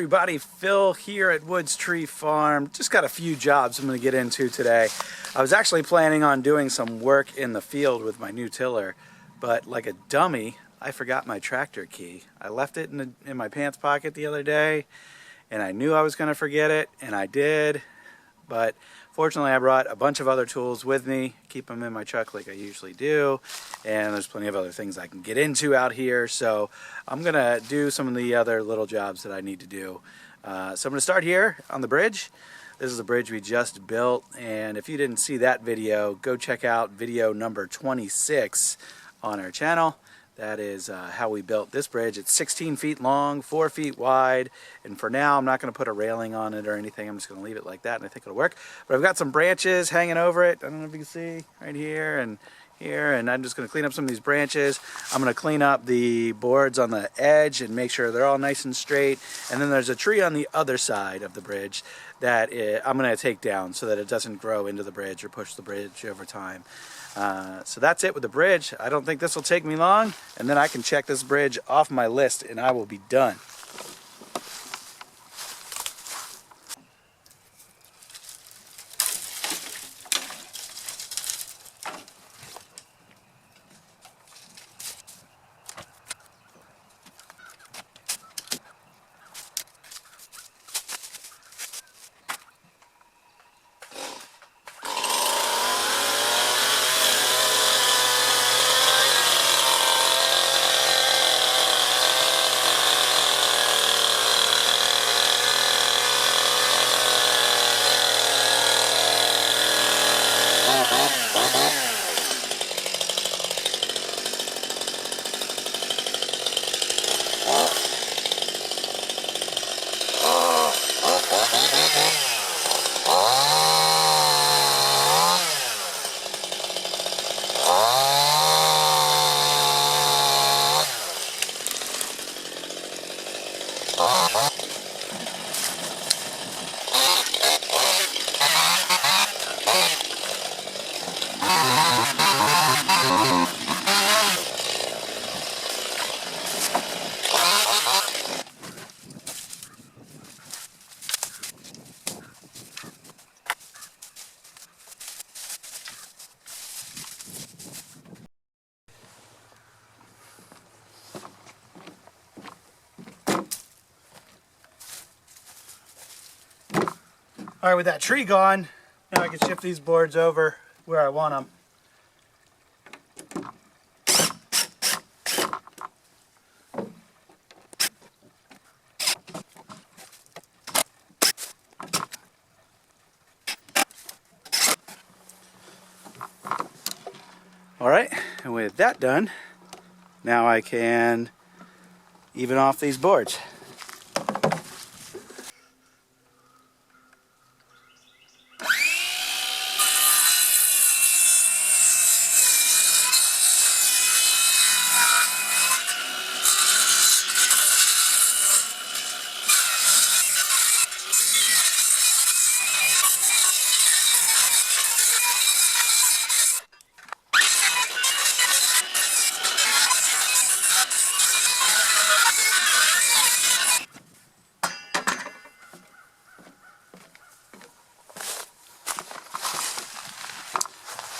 everybody, Phil here at Woods Tree Farm. Just got a few jobs I'm going to get into today. I was actually planning on doing some work in the field with my new tiller, but like a dummy, I forgot my tractor key. I left it in my pants pocket the other day, and I knew I was going to forget it, and I did. But fortunately, I brought a bunch of other tools with me, keep them in my truck like I usually do, and there's plenty of other things I can get into out here, so I'm going to do some of the other little jobs that I need to do. So I'm going to start here on the bridge. This is a bridge we just built, and if you didn't see that video, go check out video number 26 on our channel. That is how we built this bridge. It's 16 feet long, 4 feet wide, and for now I'm not going to put a railing on it or anything. I'm just going to leave it like that, and I think it'll work. But I've got some branches hanging over it. I don't know if you can see right here and here, and I'm just going to clean up some of these branches. I'm going to clean up the boards on the edge and make sure they're all nice and straight. And then there's a tree on the other side of the bridge that I'm going to take down so that it doesn't grow into the bridge or push the bridge over time. So that's it with the bridge. I don't think this will take me long, and then I can check this bridge off my list and I will be done. All right, with that tree gone, now I can shift these boards over where I want them. All right, and with that done, now I can even off these boards.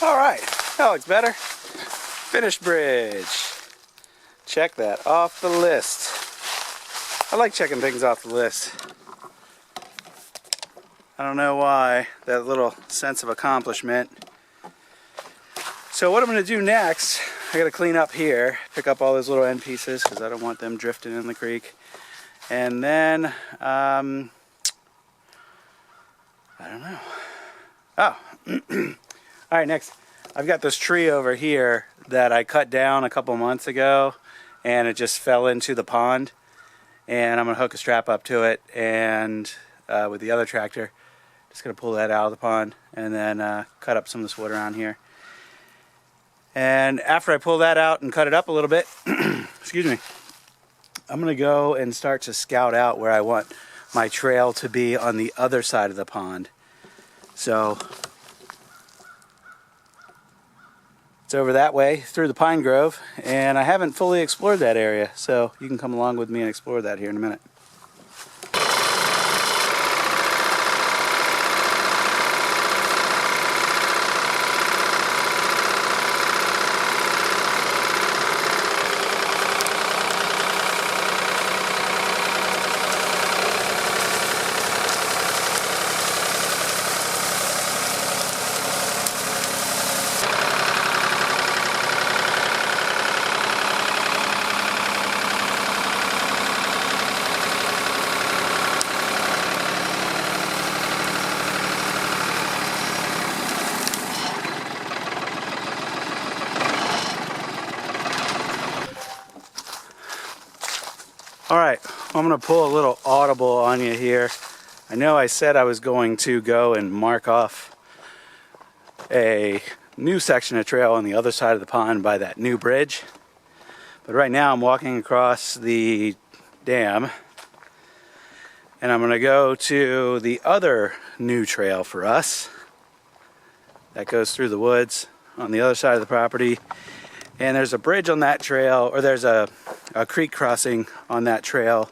All right, that looks better. Finished bridge. Check that off the list. I like checking things off the list. I don't know why, that little sense of accomplishment. So what I'm going to do next, I got to clean up here, pick up all those little end pieces because I don't want them drifting in the creek. And then, I don't know. Oh. All right, next, I've got this tree over here that I cut down a couple months ago, and it just fell into the pond. And I'm going to hook a strap up to it, and with the other tractor, just going to pull that out of the pond, and then cut up some of this wood around here. And after I pull that out and cut it up a little bit, excuse me, I'm going to go and start to scout out where I want my trail to be on the other side of the pond. So it's over that way through the pine grove, and I haven't fully explored that area, so you can come along with me and explore that here in a minute. Alright, I'm going to pull a little audible on you here. I know I said I was going to go and mark off a new section of trail on the other side of the pond by that new bridge. But right now I'm walking across the dam, and I'm going to go to the other new trail for us that goes through the woods on the other side of the property. And there's a bridge on that trail, or there's a creek crossing on that trail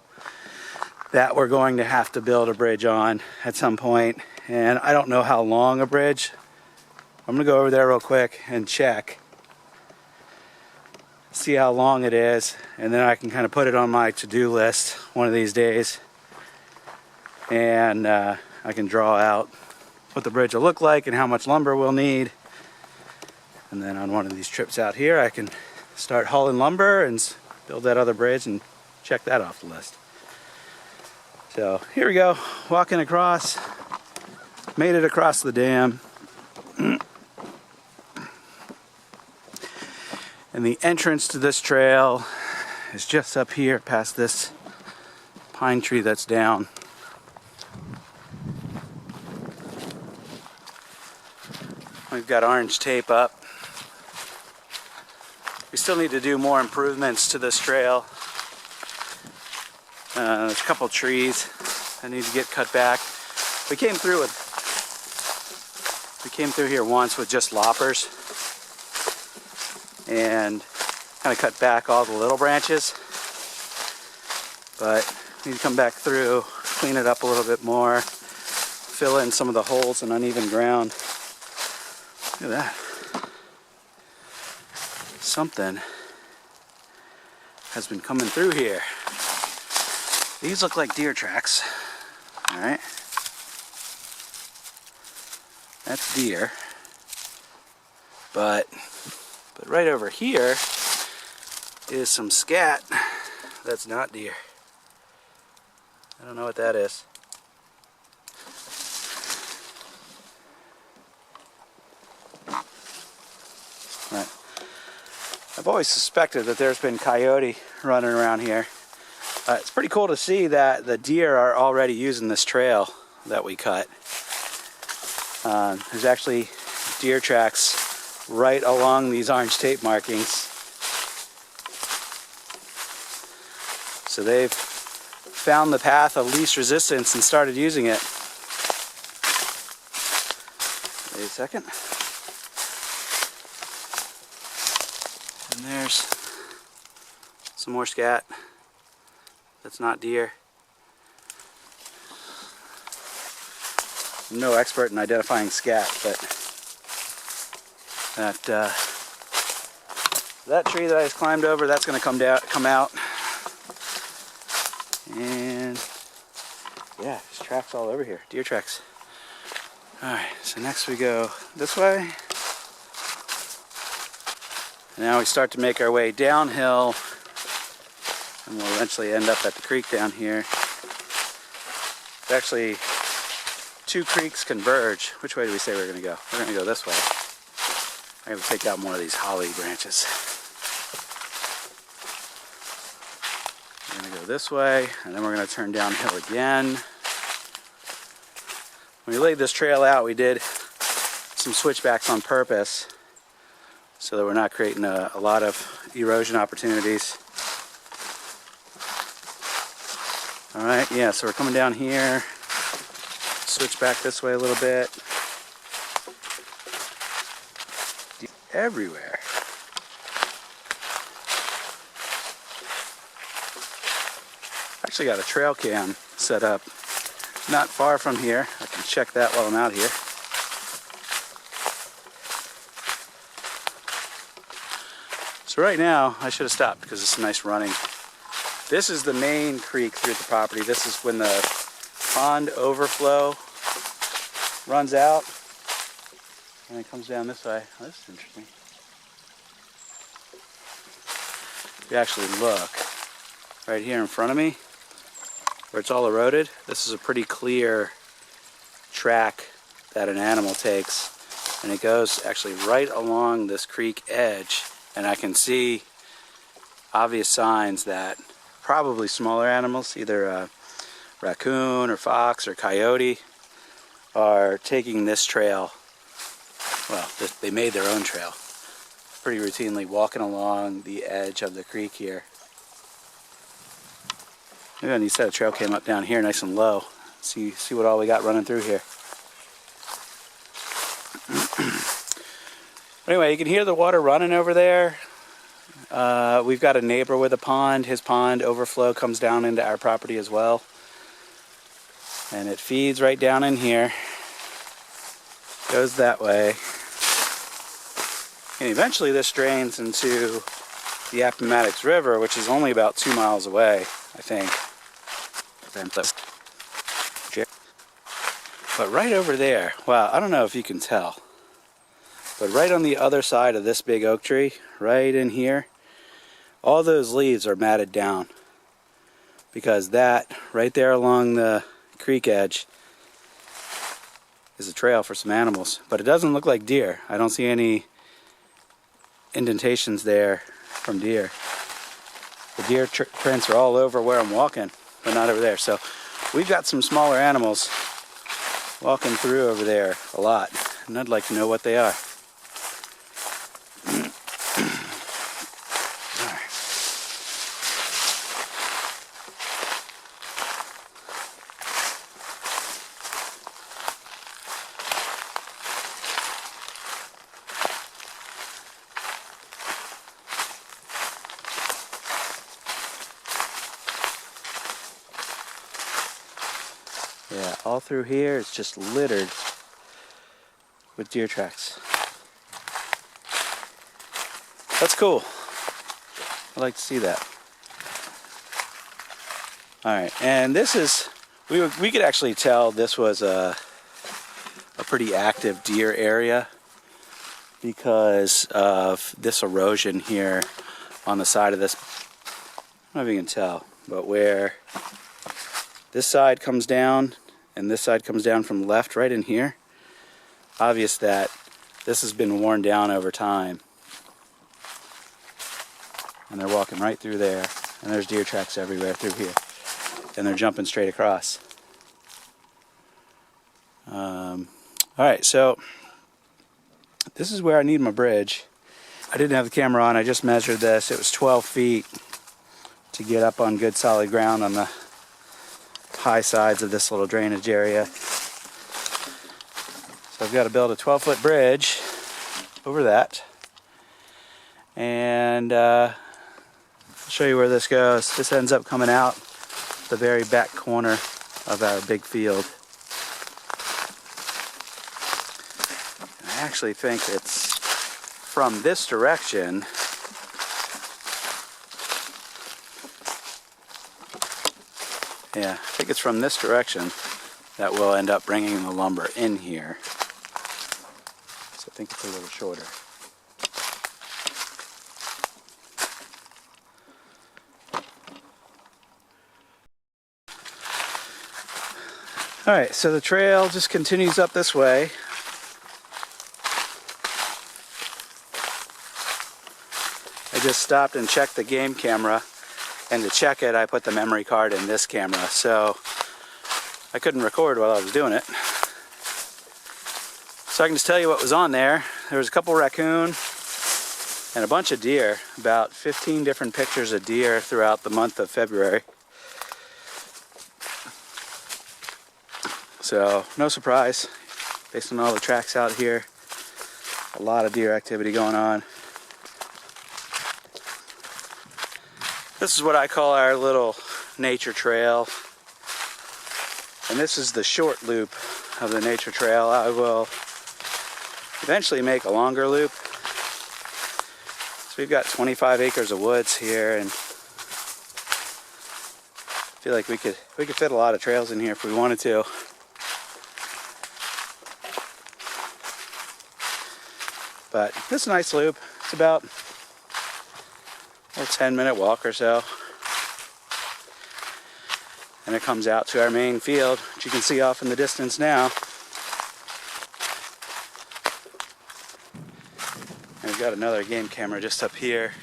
that we're going to have to build a bridge on at some point. And I don't know how long a bridge. I'm going to go over there real quick and check, see how long it is, and then I can kind of put it on my to-do list one of these days. And I can draw out what the bridge will look like and how much lumber we'll need. And then on one of these trips out here, I can start hauling lumber and build that other bridge and check that off the list. So here we go, walking across, made it across the dam. And the entrance to this trail is just up here past this pine tree that's down. We've got orange tape up. We still need to do more improvements to this trail. There's a couple trees that need to get cut back. We came through here once with just loppers and kind of cut back all the little branches. But we need to come back through, clean it up a little bit more, fill in some of the holes and uneven ground. Look at that. Something has been coming through here. These look like deer tracks. Alright. That's deer. But right over here is some scat that's not deer. I don't know what that is. Right. I've always suspected that there's been coyote running around here. It's pretty cool to see that the deer are already using this trail that we cut. There's actually deer tracks right along these orange tape markings. So they've found the path of least resistance and started using it. Wait a second. And there's some more scat. That's not deer. I'm no expert in identifying scat, but that tree that I just climbed over, that's going to come out. And yeah, there's tracks all over here, deer tracks. Alright, so next we go this way. And now we start to make our way downhill, and we'll eventually end up at the creek down here. Actually, two creeks converge. Which way do we say we're going to go? We're going to go this way. I'm going to take out more of these holly branches. We're going to go this way, and then we're going to turn downhill again. When we laid this trail out, we did some switchbacks on purpose so that we're not creating a lot of erosion opportunities. Alright, yeah, so we're coming down here, switch back this way a little bit. Everywhere. Actually got a trail cam set up not far from here. I can check that while I'm out here. So right now, I should have stopped because it's nice running. This is the main creek through the property. This is when the pond overflow runs out and it comes down this way. Oh, this is interesting. If you actually look right here in front of me where it's all eroded, this is a pretty clear track that an animal takes, and it goes actually right along this creek edge, and I can see obvious signs that probably smaller animals, either a raccoon or fox or coyote, are taking this trail. Well, they made their own trail pretty routinely, walking along the edge of the creek here. Maybe on these set of trail came up down here nice and low. See what all we got running through here. Anyway, you can hear the water running over there. We've got a neighbor with a pond. His pond overflow comes down into our property as well. And it feeds right down in here. Goes that way. And eventually this drains into the Appomattox River, which is only about 2 miles away, I think. But right over there, wow, I don't know if you can tell, but right on the other side of this big oak tree, right in here, all those leaves are matted down. Because that, right there along the creek edge, is a trail for some animals. But it doesn't look like deer. I don't see any indentations there from deer. The deer prints are all over where I'm walking, but not over there. So we've got some smaller animals walking through over there a lot, and I'd like to know what they are. Yeah, all through here it's just littered with deer tracks. That's cool. I like to see that. Alright, and this is, we could actually tell this was a pretty active deer area because of this erosion here on the side of this. I don't know if you can tell, but where this side comes down and this side comes down from left right in here, obvious that this has been worn down over time. And they're walking right through there, and there's deer tracks everywhere through here, and they're jumping straight across. Alright, so this is where I need my bridge. I didn't have the camera on, I just measured this. It was 12 feet to get up on good solid ground on the high sides of this little drainage area. So I've got to build a 12-foot bridge over that. And I'll show you where this goes. This ends up coming out the very back corner of our big field. I actually think it's from this direction. Yeah, I think it's from this direction that we'll end up bringing the lumber in here. So I think it's a little shorter. Alright, so the trail just continues up this way. I just stopped and checked the game camera, and to check it I put the memory card in this camera, so I couldn't record while I was doing it. So I can just tell you what was on there. There was a couple raccoon and a bunch of deer, about 15 different pictures of deer throughout the month of February. So no surprise, based on all the tracks out here, a lot of deer activity going on. This is what I call our little nature trail. And this is the short loop of the nature trail. I will eventually make a longer loop. So we've got 25 acres of woods here, and I feel like we could fit a lot of trails in here if we wanted to. But this is a nice loop. It's about a 10-minute walk or so. And it comes out to our main field, which you can see off in the distance now. And we've got another game camera just up here.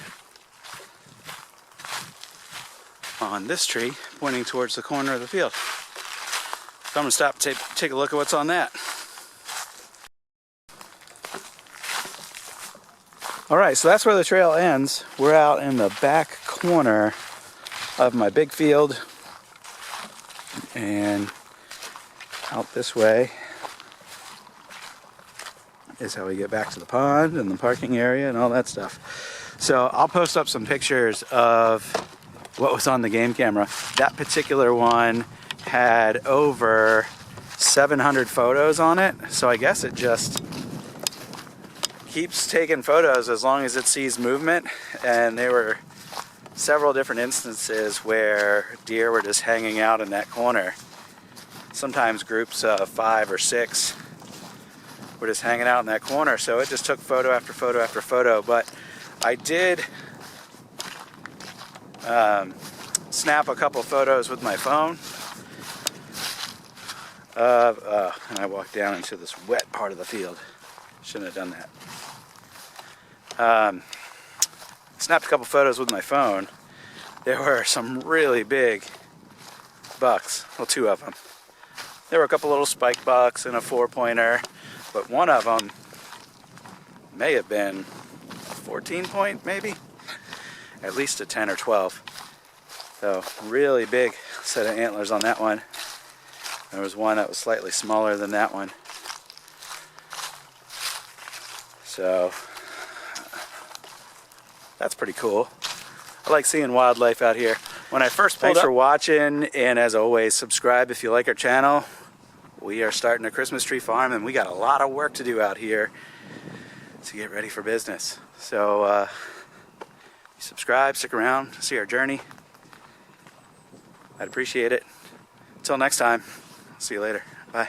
on this tree pointing towards the corner of the field. So I'm going to stop and take a look at what's on that. Alright, so that's where the trail ends. We're out in the back corner of my big field, and out this way is how we get back to the pond and the parking area and all that stuff. So I'll post up some pictures of what was on the game camera. That particular one had over 700 photos on it, so I guess it just keeps taking photos as long as it sees movement. And there were several different instances where deer were just hanging out in that corner. Sometimes groups of 5 or 6 were just hanging out in that corner, so it just took photo after photo after photo. But I did snap a couple photos with my phone and I walked down into this wet part of the field. Shouldn't have done that. Snapped a couple photos with my phone. There were some really big bucks, well, 2 of them. There were a couple little spike bucks and a 4-pointer, but one of them may have been a 14-point, maybe, at least a 10 or 12. So really big set of antlers on that one. There was one that was slightly smaller than that one. So that's pretty cool. I like seeing wildlife out here. When I first pulled up, thanks for watching, and as always, subscribe if you like our channel. We are starting a Christmas tree farm, and we got a lot of work to do out here to get ready for business. So subscribe, stick around, see our journey. I'd appreciate it. Until next time, see you later. Bye.